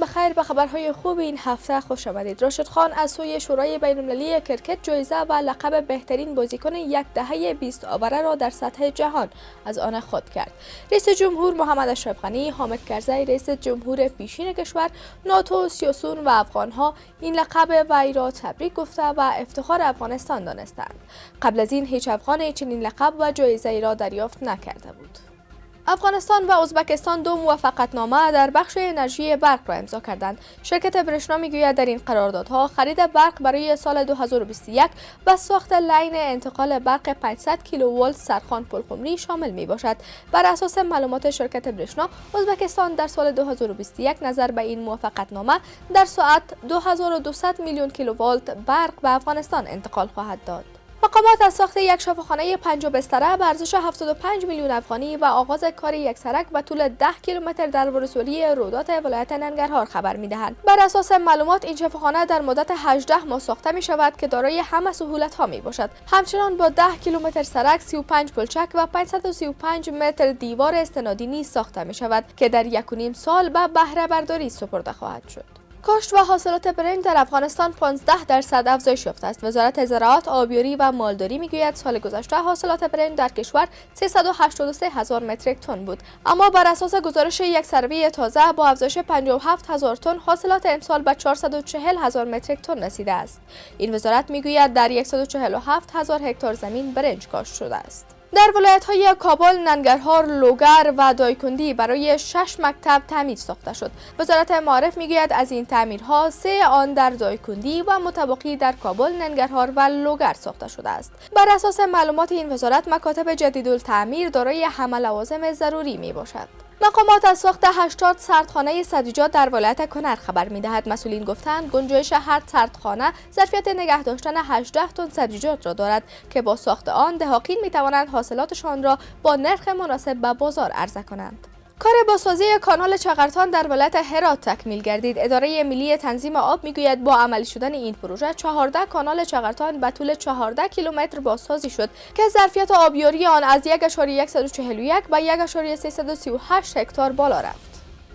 بخیر، به خبرهای خوب این هفته خوش آمدید. راشد خان از سوی شورای بین‌المللی کرکت جایزه و لقب بهترین بازیکن یک دهه 20 آوره را در سطح جهان از آن خود کرد. رئیس جمهور محمد اشرف غنی، حامد کرزی رئیس جمهور پیشین کشور، ناتو، سیاسیون و افغانها این لقب وی را تبریک گفته و افتخار افغانستان دانستند. قبل از این هیچ افغانی چنین لقب و جایزه را دریافت نکرده بود. افغانستان و ازبکستان دو موافقتنامه در بخش انرژی برق را امضا کردند. شرکت برشنا میگوید در این قراردادها خرید برق برای سال 2021 و ساخت لین انتقال برق 500 کیلوولت سرخان پلخمری شامل می باشد. بر اساس معلومات شرکت برشنا، ازبکستان در سال 2021 نظر به این موافقتنامه در ساعت 2200 میلیون کیلوولت برق به افغانستان انتقال خواهد داد. مقامات از ساخت یک شفاخانه 5 بستره به ارزش 75 میلیون افغانی و آغاز کار یک سرک به طول 10 کیلومتر در ولسوالی رودات ولایت ننگرهار خبر می‌دهند. بر اساس معلومات این شفاخانه در مدت 18 ماه ساخته می شود که دارای همه سهولت‌ها می باشد. همچنان با 10 کیلومتر سرک، 35 پلچک و 535 متر دیوار استنادی نیز ساخته می شود که در 1.5 سال به بهره برداری سپرده خواهد شد. کاشت و حاصلات برنج در افغانستان 15% افزایش یافته است. وزارت زراعت، آبیاری و مالداری میگوید سال گذشته حاصلات برنج در کشور 383 هزار متریک تن بود، اما بر اساس گزارش یک سروی تازه با افزایش 57 هزار تن حاصلات امسال به 440 هزار متریک تن رسیده است. این وزارت میگوید در 147 هزار هکتار زمین برنج کاشت شده است. در ولایت‌های کابل، ننگرهار، لوگر و دایکندی برای 6 مکتب تعمیر ساخته شد. وزارت معارف میگوید از این تعمیرها 3 آن در دایکندی و متبقی در کابل، ننگرهار و لوگر ساخته شده است. بر اساس معلومات این وزارت، مکاتب جدیدالتعمیر دارای همه لوازم ضروری می باشد. مقامات از ساخت 80 سردخانه سبزیجات در ولایت کنر خبر می‌دهد. مسئولین گفتند گنجایش هر سردخانه ظرفیت نگه داشتن 18 تن سبزیجات را دارد که با ساخت آن دهقان می‌توانند حاصلاتشان را با نرخ مناسب به بازار عرضه کنند. کار بازسازی کانال چغرتان در ولایت هرات تکمیل گردید. اداره ملی تنظیم آب میگوید با عملی شدن این پروژه 14 کانال چغرتان به طول 14 کیلومتر بازسازی شد که ظرفیت آبیاری آن از 1.141 به 1.338 هکتار بالا رفت.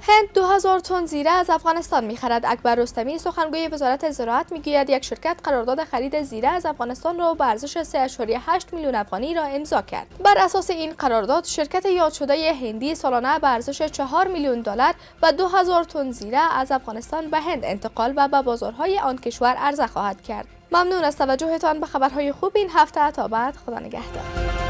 هند 2000 تن زیره از افغانستان می‌خرد. اکبر رستمی، سخنگوی وزارت زراعت، میگوید یک شرکت قرارداد خرید زیره از افغانستان را به ارزش 3.8 میلیون افغانی را امضا کرد. بر اساس این قرارداد، شرکت یاد شده هندی سالانه به ارزش 4 میلیون دلار و 2000 تن زیره از افغانستان به هند انتقال و به بازارهای آن کشور عرضه خواهد کرد. ممنون از توجهتان به خبرهای خوب این هفته. تا بعد، خدا نگهدار.